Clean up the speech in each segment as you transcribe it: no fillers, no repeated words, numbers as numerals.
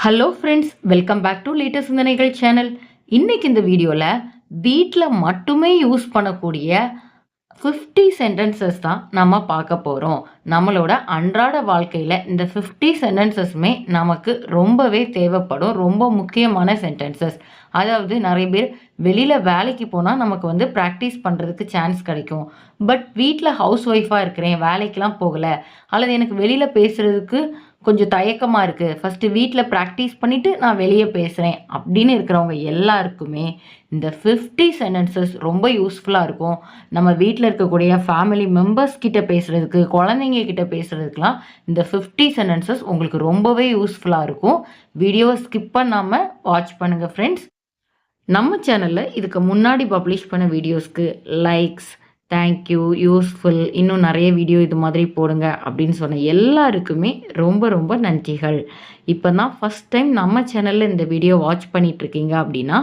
Hello friends, welcome back to latest சிந்தனைகள் channel. இன்னைக்கு இந்த வீடியோவில் வீட்டில் மட்டுமே யூஸ் பண்ணக்கூடிய 50 சென்டென்சஸ் தான் நம்ம பார்க்க போகிறோம். நம்மளோட அன்றாட வாழ்க்கையில் இந்த 50 சென்டென்சஸுமே நமக்கு ரொம்பவே தேவைப்படும். ரொம்ப முக்கியமான சென்டென்சஸ். அதாவது நிறைய பேர் வெளியில் வேலைக்கு போனால் நமக்கு ப்ராக்டிஸ் பண்ணுறதுக்கு சான்ஸ் கிடைக்கும். பட் வீட்டில் ஹவுஸ் ஒய்ஃபாக இருக்கிறேன், வேலைக்கெலாம் போகலை, அல்லது எனக்கு வெளியில் பேசுகிறதுக்கு கொஞ்சம் தயக்கமாக இருக்குது, ஃபஸ்ட்டு வீட்டில் ப்ராக்டிஸ் பண்ணிவிட்டு நான் வெளியே பேசுகிறேன் அப்படின்னு இருக்கிறவங்க எல்லாருக்குமே இந்த 50 சென்டென்சஸ் ரொம்ப யூஸ்ஃபுல்லாக இருக்கும். நம்ம வீட்டில் இருக்கக்கூடிய ஃபேமிலி மெம்பர்ஸ் கிட்ட பேசுகிறதுக்கு, குழந்தைங்க கிட்ட பேசுகிறதுக்கெலாம் இந்த 50 சென்டென்சஸ் உங்களுக்கு ரொம்பவே யூஸ்ஃபுல்லாக இருக்கும். வீடியோவை ஸ்கிப் பண்ணாமல் வாட்ச் பண்ணுங்கள் ஃப்ரெண்ட்ஸ். நம்ம சேனலில் இதுக்கு முன்னாடி பப்ளிஷ் பண்ண வீடியோஸ்க்கு லைக்ஸ், தேங்க்யூ, யூஸ்ஃபுல், இன்னும் நிறைய வீடியோ இது மாதிரி போடுங்க அப்படின்னு சொன்ன எல்லாருக்குமே ரொம்ப ரொம்ப நன்றிகள். இப்போ தான் ஃபஸ்ட் டைம் நம்ம சேனலில் இந்த வீடியோ வாட்ச் பண்ணிகிட்ருக்கீங்க அப்படின்னா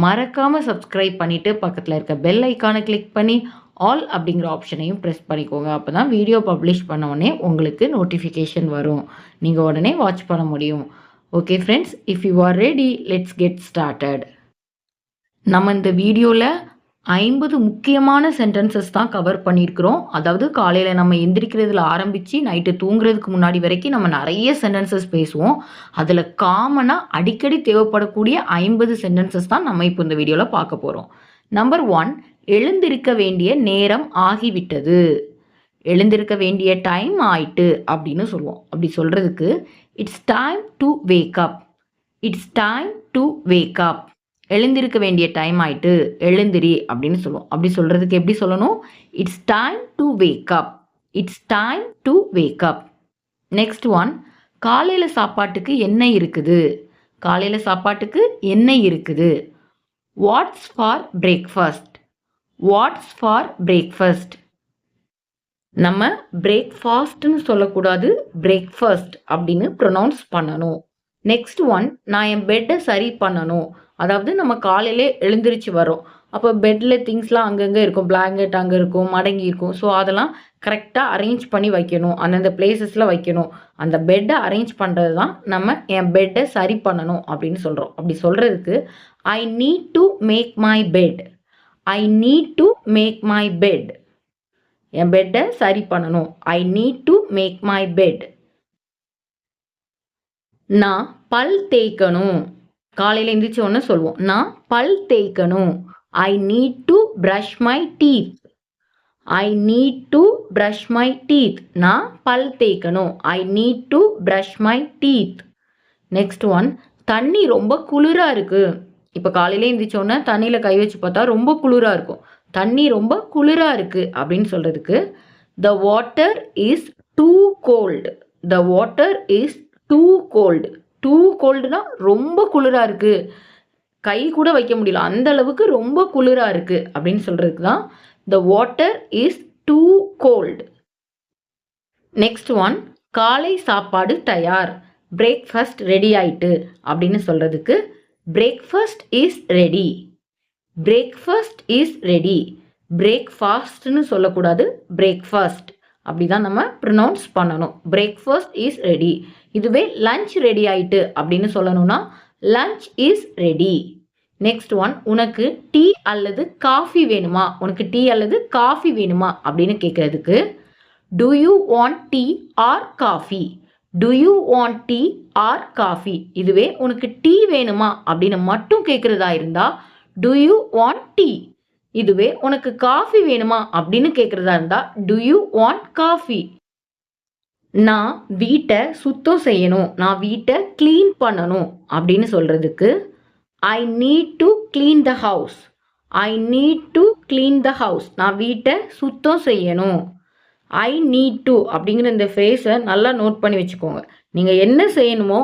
மறக்காமல் சப்ஸ்கிரைப் பண்ணிவிட்டு பக்கத்தில் இருக்க பெல் ஐக்கானை கிளிக் பண்ணி ஆல் அப்படிங்கிற ஆப்ஷனையும் ப்ரெஸ் பண்ணிக்கோங்க. அப்போ தான் வீடியோ பப்ளிஷ் பண்ண உடனே உங்களுக்கு நோட்டிஃபிகேஷன் வரும், நீங்கள் உடனே வாட்ச் பண்ண முடியும். Okay friends, if you are ready, let's get started. நம்ம இந்த வீடியோவில் 50 முக்கியமான சென்டென்சஸ் தான் கவர் பண்ணியிருக்கிறோம். அதாவது காலையில் நம்ம எந்திரிக்கிறதுல ஆரம்பித்து நைட்டு தூங்குறதுக்கு முன்னாடி வரைக்கும் நம்ம நிறைய சென்டென்சஸ் பேசுவோம். அதில் காமனாக அடிக்கடி தேவைப்படக்கூடிய 50 சென்டென்சஸ் தான் நம்ம இப்போ இந்த வீடியோவில் பார்க்க போகிறோம். நம்பர் 1, எழுந்திருக்க வேண்டிய நேரம் ஆகிவிட்டது. எழுந்திருக்க வேண்டிய டைம் ஆயிட்டு அப்படின்னு சொல்லுவோம். அப்படி சொல்கிறதுக்கு it's time to wake up. It's time to wake அப். எழுந்திருக்க வேண்டிய டைம் ஆயிட்டு, எழுந்திரி அப்படின்னு சொல்லுவோம். அப்படி சொல்கிறதுக்கு எப்படி சொல்லணும்? It's time to wake up. It's time to wake up. Next one, காலையில் சாப்பாட்டுக்கு என்ன இருக்குது? காலையில் சாப்பாட்டுக்கு என்ன இருக்குது? What's for breakfast? What's for breakfast? நம்ம பிரேக்ஃபாஸ்ட்னு சொல்லக்கூடாது, பிரேக்ஃபாஸ்ட் அப்படின்னு ப்ரொனவுன்ஸ் பண்ணணும். நெக்ஸ்ட் ஒன், நான் என் பெட்டை சரி பண்ணணும். அதாவது நம்ம காலையிலே எழுந்திரிச்சு வரோம், அப்போ பெட்டில் திங்ஸ்லாம் அங்கங்கே இருக்கும், பிளாங்கெட் அங்கே இருக்கும், மடங்கி இருக்கும். ஸோ அதெல்லாம் கரெக்டாக அரேஞ்ச் பண்ணி வைக்கணும், அந்தந்த பிளேசஸில் வைக்கணும். அந்த பெட்டை அரேஞ்ச் பண்ணுறது தான் நம்ம என் பெட்டை சரி பண்ணணும் அப்படின்னு சொல்கிறோம். அப்படி சொல்கிறதுக்கு I need to make my bed. I need to make my bed. என் பெட்டை சரி பண்ணணும். I need to make my bed. நான் பல் தேய்க்கணும். காலையில் எழுந்திரிச்ச உடனே சொல்லுவோம், நான் பல் தேய்க்கணும். I need to brush my teeth. I need to brush my teeth. நான் பல் தேய்க்கணும். I need to brush my teeth. Next one, தண்ணி ரொம்ப குளிராக இருக்குது. இப்போ காலையில் எழுந்திரிச்சோன்னே தண்ணியில் கை வச்சு பார்த்தா ரொம்ப குளிராக இருக்கும். தண்ணி ரொம்ப குளிராக இருக்குது அப்படின்னு சொல்கிறதுக்கு the water is too cold. The water is too cold. Too கோல்டுனா ரொம்ப குளிராக இருக்குது, கை கூட வைக்க முடியல, அந்த அளவுக்கு ரொம்ப குளிராக இருக்குது அப்படின்னு சொல்கிறதுக்கு தான் the water is too cold. Next one, காலை சாப்பாடு தயார். பிரேக்ஃபாஸ்ட் ரெடி ஆயிட்டு அப்படின்னு சொல்கிறதுக்கு breakfast is ready. Breakfast is ready. பிரேக்ஃபாஸ்ட்னு சொல்லக்கூடாது, பிரேக்ஃபாஸ்ட் அப்படி தான் நம்ம ப்ரொனவுன்ஸ் பண்ணணும். Breakfast is ready. இதுவே லஞ்ச் ரெடி ஆயிட்டு அப்படின்னு சொல்லணும்னா lunch is ready. Next one, உனக்கு டீ அல்லது காஃபி வேணுமா? உனக்கு டீ அல்லது காஃபி வேணுமா அப்படின்னு கேட்குறதுக்கு do you want tea or coffee? Do you want tea or coffee? இதுவே உனக்கு டீ வேணுமா அப்படின்னு மட்டும் கேட்குறதா இருந்தால் டு யூ வாண்ட் டீ. இதுவே உனக்கு காஃபி வேணுமா அப்படின்னு கேட்குறதா இருந்தால் டு யூ வாண்ட் காஃபி. நான் வீட்டை சுத்தம் செய்யணும், நான் வீட்டை க்ளீன் பண்ணணும் அப்படின்னு சொல்கிறதுக்கு I need to clean the house. I need to clean the house. நான் வீட்டை சுத்தம் செய்யணும். ஐ நீட் டு அப்படிங்கிற இந்த ஃபேஸை நல்லா நோட் பண்ணி வச்சுக்கோங்க. நீங்கள் என்ன செய்யணுமோ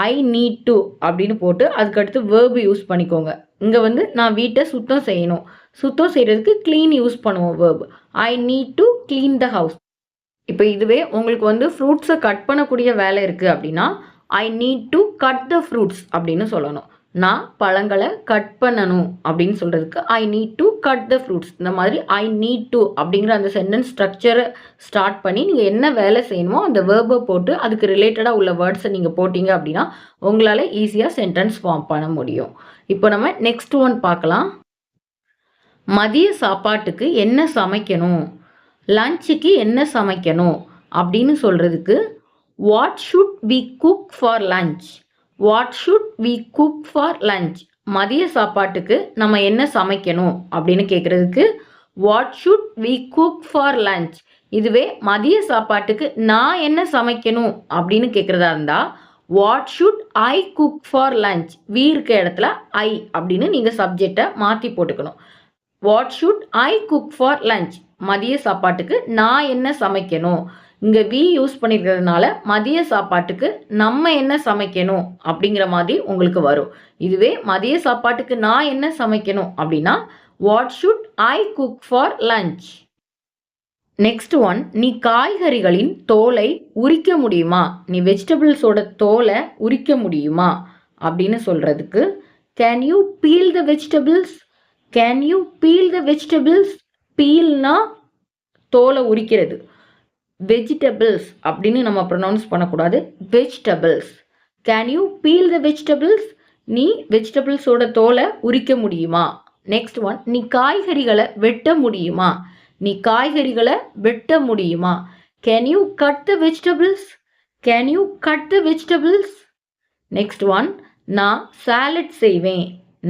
ஐ நீட் டு அப்படின்னு போட்டு அதுக்கடுத்து வேர்பு யூஸ் பண்ணிக்கோங்க. இங்கே நான் வீட்டை சுத்தம் செய்யணும், சுத்தம் செய்கிறதுக்கு க்ளீன் யூஸ் பண்ணுவோம் verb. I need to clean the house. இப்போ இதுவே உங்களுக்கு ஃப்ரூட்ஸை கட் பண்ணக்கூடிய வேலை இருக்குது அப்படின்னா ஐ need to cut the fruits அப்படின்னு சொல்லணும். நான் பழங்களை கட் பண்ணணும் அப்படின்னு சொல்றதுக்கு ஐ need to cut the fruits. இந்த மாதிரி ஐ நீட் டு அப்படிங்கிற அந்த சென்டென்ஸ் ஸ்ட்ரக்சரை ஸ்டார்ட் பண்ணி நீங்கள் என்ன வேலை செய்யணுமோ அந்த வேர்பை போட்டு அதுக்கு ரிலேட்டடாக உள்ள வேர்ட்ஸை நீங்கள் போட்டிங்க அப்படின்னா உங்களால் ஈஸியாக சென்டென்ஸ் ஃபார்ம் பண்ண முடியும். இப்போ நம்ம நெக்ஸ்ட் ஒன் பார்க்கலாம். மதிய சாப்பாட்டுக்கு என்ன சமைக்கணும், லஞ்சுக்கு என்ன சமைக்கணும் அப்படின்னு சொல்கிறதுக்கு what should we cook for lunch, what should we cook for lunch. மதிய சாப்பாட்டுக்கு நம்ம என்ன சமைக்கணும் அப்படின்னு கேட்குறதுக்கு what should we cook for lunch. இதுவே மதிய சாப்பாட்டுக்கு நான் என்ன சமைக்கணும் அப்படின்னு கேட்குறதா இருந்தால் what should I cook for lunch. We இருக்க இடத்துல ஐ அப்படின்னு நீங்கள் சப்ஜெக்டை மாற்றி போட்டுக்கணும். What should I cook for lunch, மதிய சாப்பாட்டுக்கு நான் என்ன சமைக்கணும். இங்கே வி யூஸ் பண்ணியிருக்கிறதுனால மதிய சாப்பாட்டுக்கு நம்ம என்ன சமைக்கணும் அப்படிங்கிற மாதிரி உங்களுக்கு வரும். இதுவே மதிய சாப்பாட்டுக்கு நான் என்ன சமைக்கணும் அப்படின்னா what should I cook for lunch. Next one, நீ காய்கறிகளின் தோலை உரிக்க முடியுமா, நீ வெஜிடபிள்ஸோட தோலை உரிக்க முடியுமா அப்படின்னு சொல்கிறதுக்கு can you peel the vegetables, can you peel the vegetables. பீல்னா தோலை உரிக்கிறது, வெஜிடபிள்ஸ் அப்படின்னு நம்ம ப்ரொனவுன்ஸ் பண்ணக்கூடாது, vegetables. Can you peel the vegetables, நீ வெஜிடபிள்ஸோட தோலை உரிக்க முடியுமா. நெக்ஸ்ட் ஒன், நீ காய்கறிகளை வெட்ட முடியுமா, நீ காய்கறிகளை வெட்ட முடியுமா. Can you cut the vegetables, can you cut the vegetables. Next one, நான் சாலட் செய்வேன்,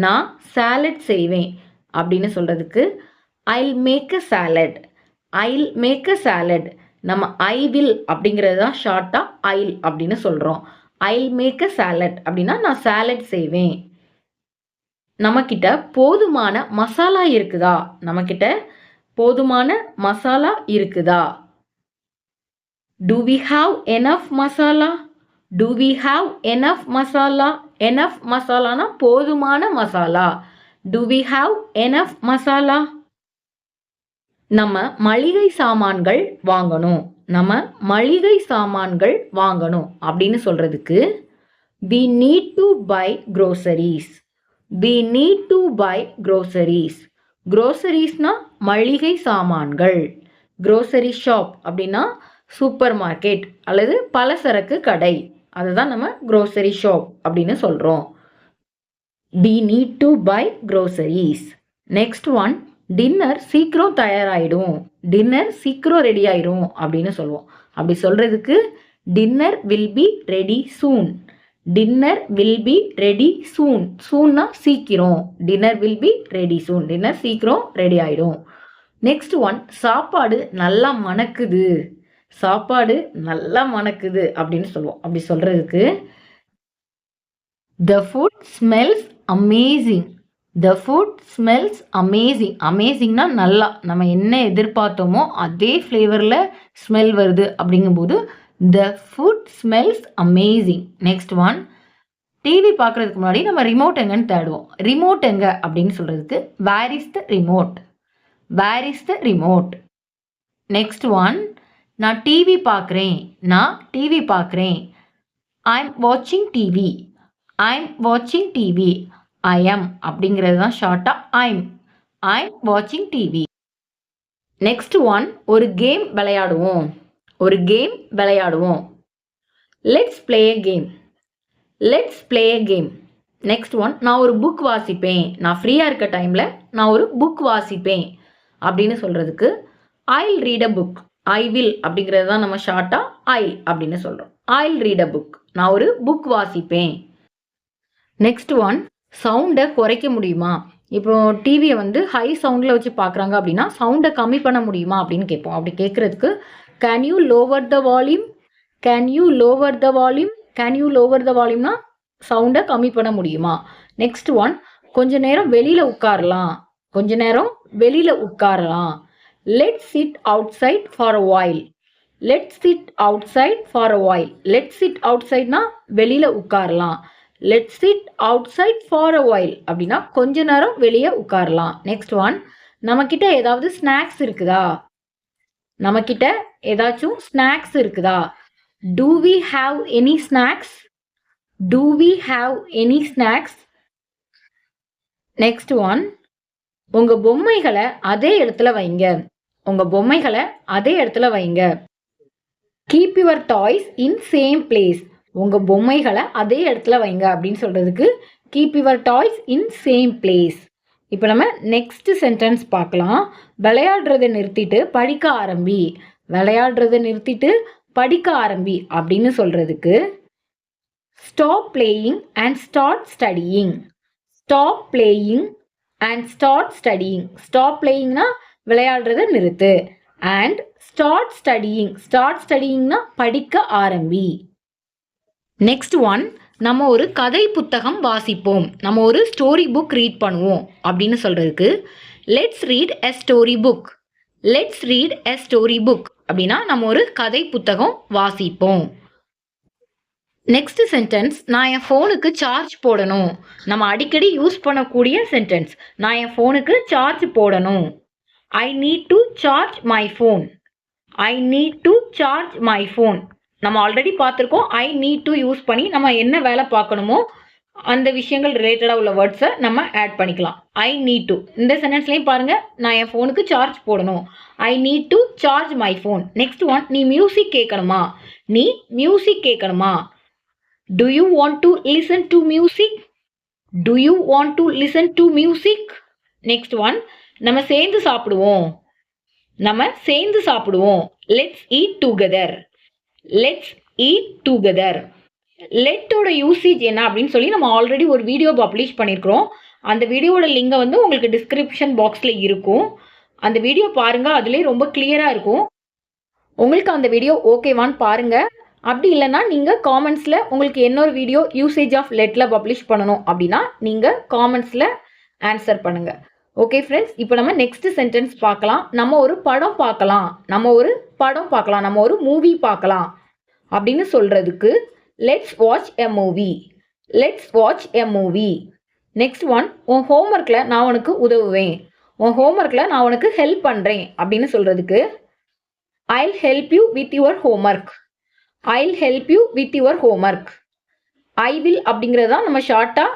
நான் சாலட் செய்வேன் அப்படின்னு சொல்கிறதுக்கு I'll make a salad, I'll make a salad. நம்ம ஐ வில் அப்படிங்கிறது தான் ஷார்ட்டாக ஐல் அப்படின்னு சொல்கிறோம். ஐல் மேக் அ சாலட் அப்படின்னா நான் சாலட் செய்வேன். நம்மக்கிட்ட போதுமான மசாலா இருக்குதா, நம்மக்கிட்ட போதுமான மசாலா இருக்குதா. Do we have enough masala, do we have enough masala. Enough மசாலானா போதுமான மசாலா. Do we have enough masala. நம்ம மளிகை சாமான்கள் வாங்கணும், நம்ம மளிகை சாமான்கள் வாங்கணும் அப்படின்னு சொல்கிறதுக்கு we need to buy groceries, we need to buy groceries. groceries-னா மளிகை சாமான்கள். grocery shop அப்படின்னா சூப்பர் மார்க்கெட் அல்லது பலசரக்கு கடை, அதுதான் நம்ம grocery shop அப்படின்னு சொல்கிறோம். we need to buy groceries. Next one, dinner சீக்கிரம் தயாராகிடும், டின்னர் சீக்கிரம் ரெடி ஆகிடும் அப்படின்னு சொல்லுவோம். அப்படி சொல்கிறதுக்கு dinner will be ready soon, dinner will be ready soon. சூன்னா சீக்கிரம், dinner will be ready soon, dinner சீக்கிரம் ரெடி ஆகிடும். நெக்ஸ்ட் ஒன், சாப்பாடு நல்லா மணக்குது, சாப்பாடு நல்லா மணக்குது அப்படின்னு சொல்லுவோம். அப்படி சொல்கிறதுக்கு the food smells amazing, the food smells amazing. அமேசிங்னா நல்லா, நம்ம என்ன எதிர்பார்த்தோமோ அதே ஃப்ளேவரில் ஸ்மெல் வருது அப்படிங்கும்போது the food smells amazing. Next one, TV பார்க்குறதுக்கு முன்னாடி நம்ம ரிமோட் எங்கன்னு தேடுவோம். ரிமோட் எங்கே அப்படின்னு சொல்கிறதுக்கு வேர் is the remote, where is the remote. Next one, நான் டிவி பார்க்குறேன், நான் டிவி பார்க்குறேன். ஐ எம் வாட்சிங் டிவி, ஐ எம் வாட்சிங் டிவி. ஐ எம் அப்படிங்கிறது தான் ஷார்ட்டாக ஐ எம் வாட்சிங் டிவி. நெக்ஸ்ட் ஒன், ஒரு கேம் விளையாடுவோம், ஒரு கேம் விளையாடுவோம். Let's play a game, let's play a game. Next one, நான் ஒரு புக் வாசிப்பேன், நான் ஃப்ரீயாக இருக்க டைமில் நான் ஒரு புக் வாசிப்பேன் அப்படின்னு சொல்கிறதுக்கு I'll read a book. I will அப்படிங்கிறது தான் நம்ம ஷார்ட்டாக ஐ அப்படின்னு சொல்கிறோம். ஐல் ரீட் அ புக், நான் ஒரு புக் வாசிப்பேன். நெக்ஸ்ட் ஒன், சவுண்டை குறைக்க முடியுமா. இப்போ டிவியை வந்து ஹை சவுண்டில் வச்சு பார்க்குறாங்க அப்படின்னா சவுண்டை கம்மி பண்ண முடியுமா அப்படின்னு கேட்போம். அப்படி கேட்குறதுக்கு can you lower the volume, can you lower the volume. Can you lower the வால்யூம்னா சவுண்டை கம்மி பண்ண முடியுமா. நெக்ஸ்ட் ஒன், கொஞ்ச நேரம் வெளியில் உட்காரலாம், கொஞ்ச நேரம் வெளியில் உட்காரலாம். Let's sit outside for a while, let's sit outside for a while. Let's sit அவுட் சைட்னா வெளியில் உட்காரலாம். Let's sit outside for a while அப்படின்னா கொஞ்ச நேரம் வெளியே உட்காரலாம். நெக்ஸ்ட் ஒன், நம்மக்கிட்ட ஏதாவது ஸ்நாக்ஸ் இருக்குதா, நம்மக்கிட்ட ஏதாச்சும் ஸ்நாக்ஸ் இருக்குதா. Do we have any snacks, do we have any snacks. Next one, உங்க பொம்மைகளை அதே இடத்துல வைங்க. உங்க பொம்மைகளை அதே இடத்துல வைங்க. Keep your toys in same place. உங்க பொம்மைகளை அதே இடத்துல வைங்க அப்படின்னு சொல்றதுக்கு keep your toys in same place. இப்போ நம்ம நெக்ஸ்ட் சென்டென்ஸ் பார்க்கலாம். விளையாடுறதை நிறுத்திட்டு படிக்க ஆரம்பி. விளையாடுறதை நிறுத்திட்டு படிக்க ஆரம்பி அப்படின்னு சொல்றதுக்கு stop playing and start studying. Stop playing and start studying. Stop பிளேயிங்னா விளையாடுறதை நிறுத்து. And start studying. ஸ்டார்ட் ஸ்டடியிங்னா படிக்க ஆரம்பி. நெக்ஸ்ட் ஒன், நம்ம ஒரு கதை புத்தகம் வாசிப்போம். நம்ம ஒரு ஸ்டோரி புக் ரீட் பண்ணுவோம் அப்படின்னு சொல்றதுக்கு let's read a story book. Let's read a story book அப்படின்னா நம்ம ஒரு கதை புத்தகம் வாசிப்போம். நெக்ஸ்ட் சென்டென்ஸ், நான் என் ஃபோனுக்கு சார்ஜ் போடணும். நம்ம அடிக்கடி யூஸ் பண்ணக்கூடிய சென்டென்ஸ். நான் என் ஃபோனுக்கு சார்ஜ் போடணும். I need to charge my phone. I need to charge my phone. நம்ம ஆல்ரெடி பார்த்துருக்கோம். ஐ நீட் டு யூஸ் பண்ணி நம்ம என்ன வேலை பார்க்கணுமோ அந்த விஷயங்கள் ரிலேட்டடாக உள்ள வேர்ட்ஸை நம்ம ஆட் பண்ணிக்கலாம். ஐ நீட் டு இந்த சென்டென்ஸ்லையும் பாருங்க, நான் என் ஃபோனுக்கு சார்ஜ் போடணும். I need to charge my phone. Next one, நீ மியூசிக் கேட்கணுமா. நீ மியூசிக் கேட்கணுமா. Do you want to listen to music. Do you want to listen to music. Next one, நம்ம சேர்ந்து சாப்பிடுவோம். நம்ம சேர்ந்து சாப்பிடுவோம். Let's eat together. Let's eat together. லெட்டோட யூசேஜ் என்ன அப்படின்னு சொல்லி நம்ம ஆல்ரெடி ஒரு வீடியோ பப்ளிஷ் பண்ணியிருக்கிறோம். அந்த வீடியோட லிங்கை வந்து உங்களுக்கு டிஸ்கிரிப்ஷன் பாக்ஸில் இருக்கும். அந்த வீடியோ பாருங்க, அதுலேயே ரொம்ப கிளியராக இருக்கும். உங்களுக்கு அந்த வீடியோ ஓகேவான்னு பாருங்க. அப்படி இல்லைன்னா நீங்கள் காமெண்ட்ஸில் உங்களுக்கு இன்னொரு வீடியோ யூசேஜ் ஆஃப் லெட்டில் பப்ளிஷ் பண்ணணும் அப்படின்னா நீங்கள் காமெண்ட்ஸில் ஆன்சர் பண்ணுங்க. ஓகே ஃப்ரெண்ட்ஸ், இப்போ நம்ம நெக்ஸ்ட் சென்டென்ஸ் பார்க்கலாம். நம்ம ஒரு படம் பார்க்கலாம். நம்ம ஒரு படம் பார்க்கலாம். நம்ம ஒரு மூவி பார்க்கலாம் அப்படின்னு சொல்றதுக்கு let's watch a movie. Let's watch a movie. Next one, உன் ஹோம்ஒர்க்கில் நான் உனக்கு உதவுவேன். உன் ஹோம்ஒர்க்கில் நான் உனக்கு ஹெல்ப் பண்ணுறேன் அப்படின்னு சொல்றதுக்கு I'll help you with your homework. I'll help you with your homework. I will அப்படிங்கிறது தான் நம்ம ஷார்ட்டாக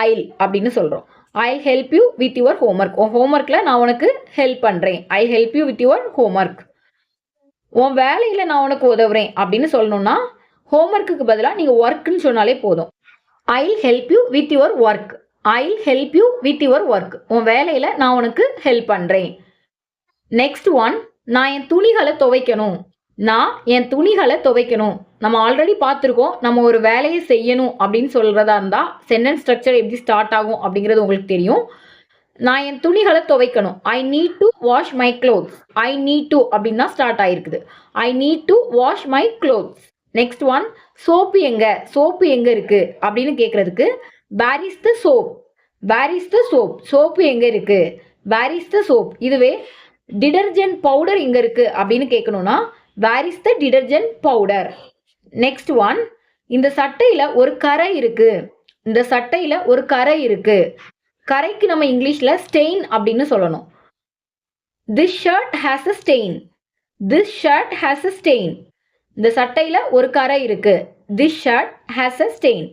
ஐல் அப்படின்னு சொல்கிறோம். I help you with your homework. உன் ஹோம்ஒர்க்கில் நான் உனக்கு ஹெல்ப் பண்ணுறேன். I help you with your homework. உன் வேலையில் நான் உனக்கு உதவுறேன் அப்படின்னு சொல்லணும்னா ஹோம்ஒர்க்குக்கு பதிலாக நீங்கள் ஒர்க்குன்னு சொன்னாலே போதும். ஐ help you with your work. I help you with your work. உன் வேலையில் நான் உனக்கு ஹெல்ப் பண்ணுறேன். நெக்ஸ்ட் ஒன், நான் என் துணிகளை துவைக்கணும். நான் என் துணிகளை துவைக்கணும். நம்ம ஆல்ரெடி பார்த்துருக்கோம். நம்ம ஒரு வேலையை செய்யணும் அப்படின்னு சொல்கிறதா இருந்தால் சென்டென்ஸ் ஸ்ட்ரக்சர் எப்படி ஸ்டார்ட் ஆகும் அப்படிங்கிறது உங்களுக்கு தெரியும். நான் என் துணிகளை துவைக்கணும். I need to wash my clothes. I need to அப்படின்னு தான் ஸ்டார்ட் ஆகிருக்குது. I need to wash my clothes. Next one, soap எங்க. சோப்பு எங்கே இருக்குது அப்படின்னு கேட்குறதுக்கு where is the soap. Where is the soap. Soap எங்கே இருக்குது. Where is the soap. இதுவே டிடர்ஜென்ட் பவுடர் எங்கே இருக்குது அப்படின்னு கேட்கணும்னா where is the detergent powder. Next one, இந்த சட்டையில் ஒரு கரை இருக்குது. இந்த சட்டையில் ஒரு கரை இருக்குது. கரைக்கு நம்ம இங்கிலீஷில் ஸ்டெயின் அப்படின்னு சொல்லணும். This shirt has a stain. This shirt has a stain. இந்த சட்டையில் ஒரு கரை இருக்கு. This shirt has a stain.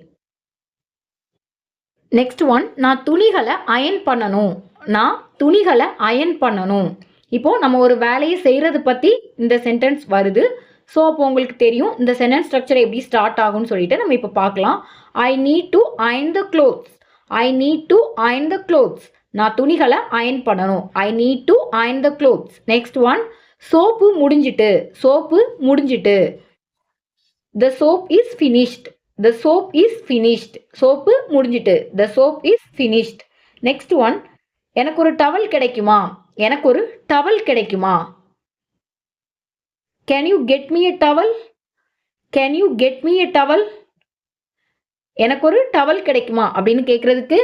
Next one, நான் துணிகளை அயன் பண்ணணும். நான் துணிகளை அயன் பண்ணணும். இப்போ நம்ம ஒரு வேலையை செய்கிறது பற்றி இந்த சென்டென்ஸ் வருது. ஸோ அப்போ உங்களுக்கு தெரியும் இந்த சென்டென்ஸ் ஸ்ட்ரக்சர் எப்படி ஸ்டார்ட் ஆகும்னு சொல்லிட்டு நம்ம இப்போ பார்க்கலாம். I need to iron the clothes. I need to iron the clothes. நான் துணிகளை அயன் பண்ணணும். I need to iron the clothes. Next one, soap முடிஞ்சிட்டு. சோப்பு முடிஞ்சிட்டு. The soap is finished. The soap is finished. Soap முடிஞ்சிட்டு. The soap is finished. நெக்ஸ்ட் ஒன், எனக்கு ஒரு டவல் கிடைக்குமா. எனக்கு ஒரு டவல் கிடைக்குமா. Can you get me a towel? Can you get me a towel? எனக்கு ஒரு டவல் கிடைக்குமா அப்படின்னு கேட்கறதுக்கு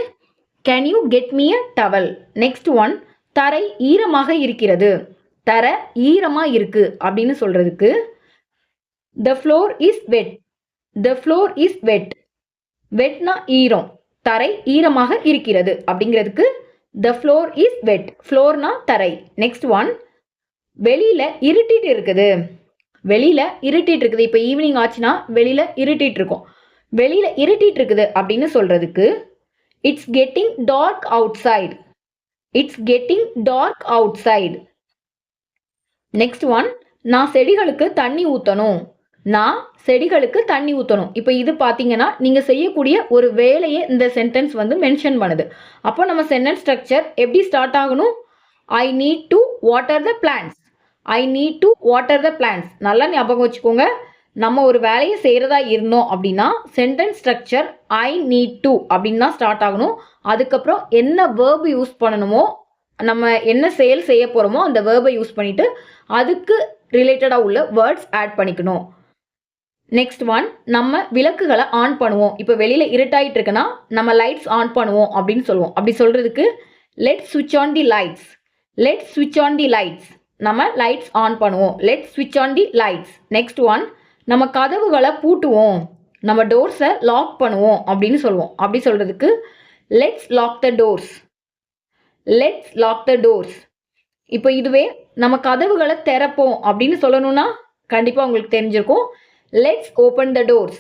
Can you get me a towel? Next one, தரை ஈரமாக இருக்கிறது. தரை ஈரமா இருக்கு அப்படின்னு சொல்றதுக்கு The floor is wet. The floor is wet. Wetனா ஈரம். தரை ஈரமாக இருக்கிறது அப்படிங்கிறதுக்கு The floor is wet. Floorனா தரை. நெக்ஸ்ட் ஒன், வெளியில இருட்டிட்டு இருக்குது. வெளியில இருட்டிட்டு இருக்குது. இப்போ ஈவினிங் ஆச்சுன்னா வெளியில இருட்டிட்டு இருக்கும். வெளியில இருட்டிட்டு இருக்குது அப்படின்னு சொல்றதுக்கு it's getting dark outside. It's getting dark outside. Next one, நான் செடிகளுக்கு தண்ணி ஊற்றணும். நான் செடிகளுக்கு தண்ணி ஊற்றணும். இப்போ இது பார்த்தீங்கன்னா நீங்கள் செய்யக்கூடிய ஒரு வேலையை இந்த சென்டென்ஸ் வந்து மென்ஷன் பண்ணுது. அப்போ நம்ம சென்டென்ஸ் ஸ்ட்ரக்சர் எப்படி ஸ்டார்ட் ஆகணும்? ஐ need to water the plants. I need to water the plants. நல்லா ஞாபகம் வச்சுக்கோங்க. நம்ம ஒரு வேலையை செய்கிறதா இருந்தோம் அப்படின்னா sentence structure I need to அப்படின்னு தான் ஸ்டார்ட் ஆகணும். அதுக்கப்புறம் என்ன வேர்பு யூஸ் பண்ணணுமோ, நம்ம என்ன செயல் செய்ய போகிறோமோ அந்த வேர்பை யூஸ் பண்ணிவிட்டு அதுக்கு ரிலேட்டடாக உள்ள வேர்ட்ஸ் ஆட் பண்ணிக்கணும். நெக்ஸ்ட் ஒன், நம்ம விளக்குகளை ஆன் பண்ணுவோம். இப்போ வெளியில் இருட்டாயிட்டு இருக்குன்னா நம்ம லைட்ஸ் ஆன் பண்ணுவோம் அப்படின்னு சொல்லுவோம். அப்படி சொல்கிறதுக்கு லெட்ஸ் ஸ்விட்ச் ஆன் தி லைட்ஸ். லெட்ஸ் ஸ்விட்ச் ஆன் தி லைட்ஸ். நம்ம லைட்ஸ் ஆன் பண்ணுவோம். லெட்ஸ் ஸ்விட்ச் on the lights. Next one, நம்ம கதவுகளை பூட்டுவோம். நம்ம டோர்ஸை லாக் பண்ணுவோம் அப்படின்னு சொல்லுவோம். அப்படி சொல்கிறதுக்கு let's lock the doors. Let's lock the doors. இப்போ இதுவே நம்ம கதவுகளை திறப்போம் அப்படின்னு சொல்லணும்னா கண்டிப்பாக உங்களுக்கு தெரிஞ்சிருக்கும். Let's open the doors.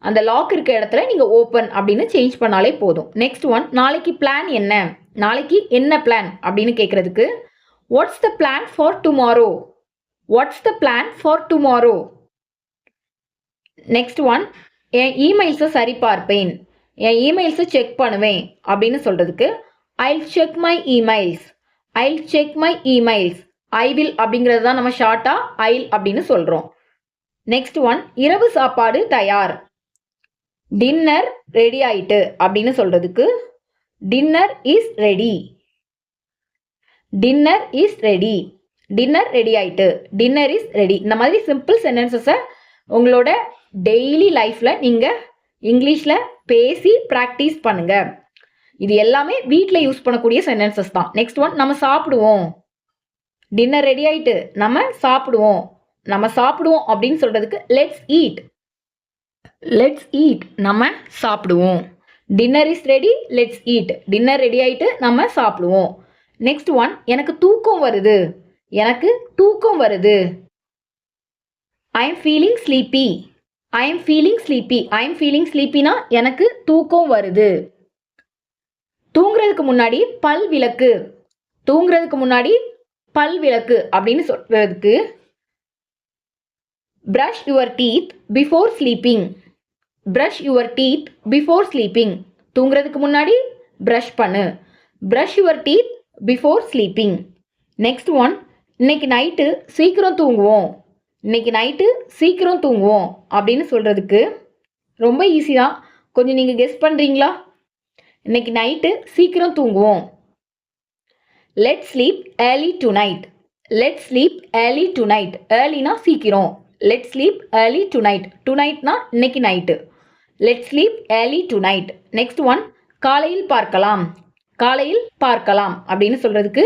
அந்த லாக் இருக்க இடத்துல நீங்கள் ஓப்பன் அப்படின்னு சேஞ்ச் பண்ணாலே போதும். நெக்ஸ்ட் ஒன், நாளைக்கு பிளான் என்ன? நாளைக்கு என்ன பிளான் அப்படின்னு கேட்குறதுக்கு what's the plan for tomorrow? What's the plan for tomorrow? Next one, என் இமெயில்ஸை சரிபார்ப்பேன். என் இமெயில்ஸை செக் பண்ணுவேன் அப்படின்னு சொல்கிறதுக்கு I'll check my emails. I'll check my emails. I will அப்படிங்கிறது தான் நம்ம ஷார்ட்டாக ஐல் அப்படின்னு சொல்கிறோம். நெக்ஸ்ட் ஒன், இரவு சாப்பாடு தயார். டின்னர் ரெடி ஆயிட்டு அப்படின்னு சொல்கிறதுக்கு dinner is ready. Dinner is ready. Dinner ready ஆயிட்டு. Dinner is ready. இந்த மாதிரி சிம்பிள் சென்டென்சஸை உங்களோட டெய்லி லைஃப்பில் நீங்கள் இங்கிலீஷில் பேசி ப்ராக்டிஸ் பண்ணுங்கள். இது எல்லாமே வீட்டில் யூஸ் பண்ணக்கூடிய சென்டென்சஸ் தான். நெக்ஸ்ட் ஒன், நம்ம சாப்பிடுவோம். டின்னர் ரெடி ஆயிட்டு நம்ம சாப்பிடுவோம். நம்ம சாப்பிடுவோம் அப்படின்னு சொல்கிறதுக்கு லெட்ஸ் ஈட். Let's eat. நம்ம சாப்பிடுவோம். Dinner is ready. Let's eat. Dinner ready ஆயிட்டு நம்ம சாப்பிடுவோம். நெக்ஸ்ட் ஒன், எனக்கு தூக்கம் வருது. எனக்கு தூக்கம் வருது. I am feeling sleepy. I am feeling sleepy. I am feeling ஸ்லீப்பினா எனக்கு தூக்கம் வருது. தூங்குறதுக்கு முன்னாடி பல் விளக்கு. தூங்குறதுக்கு முன்னாடி பல் விளக்கு அப்படின்னு சொல்றதுக்கு brush your teeth before sleeping. brush your teeth before sleeping. தூங்குறதுக்கு முன்னாடி brush பண்ணு. brush your teeth before sleeping. Next one, இன்னைக்கு நைட்டு சீக்கிரம் தூங்குவோம். இன்னைக்கு நைட்டு சீக்கிரம் தூங்குவோம் அப்படின்னு சொல்கிறதுக்கு ரொம்ப ஈஸி தான். கொஞ்சம் நீங்கள் கெஸ் பண்ணுறீங்களா? இன்னைக்கு நைட்டு சீக்கிரம் தூங்குவோம். Let's sleep early tonight. Let's sleep early tonight. ஏர்லினா சீக்கிரம். Let's sleep early tonight. டுநைட்னா இன்னைக்கு night. Let's sleep early tonight. Next one, காலையில் பார்க்கலாம். காலையில் பார்க்கலாம் அப்படின்னு சொல்கிறதுக்கு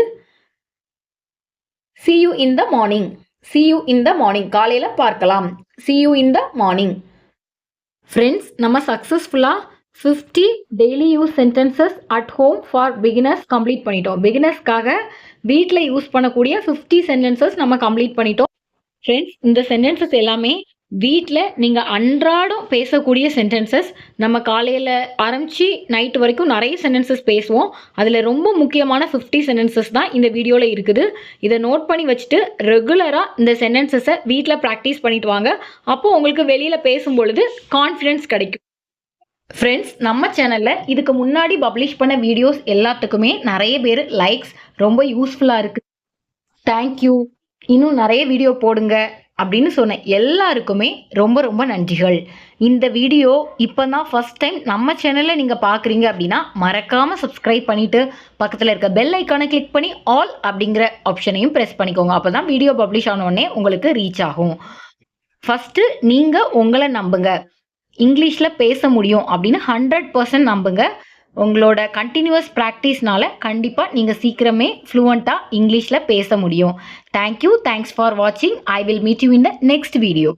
see you in the morning. see you in the morning. காலையில் பார்க்கலாம். see you in the morning. Friends, நம்ம சக்ஸஸ்ஃபுல்லாக 50 daily use sentences at home for beginners complete பண்ணிட்டோம். பிகினர்ஸ்க்காக வீட்டில் யூஸ் பண்ணக்கூடிய 50 சென்டென்சஸ் நம்ம கம்ப்ளீட் பண்ணிட்டோம். ஃப்ரெண்ட்ஸ், இந்த சென்டென்சஸ் எல்லாமே வீட்டில் நீங்கள் அன்றாடம் பேசக்கூடிய சென்டென்சஸ். நம்ம காலையில் ஆரம்பித்து நைட்டு வரைக்கும் நிறைய சென்டென்சஸ் பேசுவோம். அதில் ரொம்ப முக்கியமான 50 சென்டென்சஸ் தான் இந்த வீடியோவில் இருக்குது. இதை நோட் பண்ணி வச்சுட்டு ரெகுலராக இந்த சென்டென்சஸை வீட்டில் ப்ராக்டிஸ் பண்ணிட்டு வாங்க. அப்போது உங்களுக்கு வெளியில் பேசும்பொழுது கான்ஃபிடென்ஸ் கிடைக்கும். ஃப்ரெண்ட்ஸ், நம்ம சேனலில் இதுக்கு முன்னாடி பப்ளிஷ் பண்ண வீடியோஸ் எல்லாத்துக்குமே நிறைய பேர் லைக்ஸ் ரொம்ப யூஸ்ஃபுல்லாக இருக்குது. தேங்க்யூ. இன்னும் நிறைய வீடியோ போடுங்க அப்படின்னு சொன்ன எல்லாருக்குமே ரொம்ப ரொம்ப நன்றிகள். இந்த வீடியோ இப்போ தான் ஃபஸ்ட் டைம் நம்ம சேனலில் நீங்கள் பார்க்குறீங்க அப்படின்னா மறக்காமல் சப்ஸ்கிரைப் பண்ணிவிட்டு பக்கத்தில் இருக்க பெல் ஐக்கானை கிளிக் பண்ணி ஆல் அப்படிங்கிற ஆப்ஷனையும் ப்ரெஸ் பண்ணிக்கோங்க. அப்போ தான் வீடியோ பப்ளிஷ் ஆனோடனே உங்களுக்கு ரீச் ஆகும். ஃபஸ்ட்டு நீங்கள் உங்களை நம்புங்க. இங்கிலீஷில் பேச முடியும் அப்படின்னு 100% நம்புங்க. உங்களோட கண்டினியூஸ் ப்ராக்டிஸ்னால கண்டிப்பாக நீங்கள் சீக்கிரமே ஃப்ளூவண்ட்டாக இங்கிலீஷில் பேச முடியும். தேங்க்யூ. தேங்க்ஸ் ஃபார் வாட்சிங். I will meet you in the next video.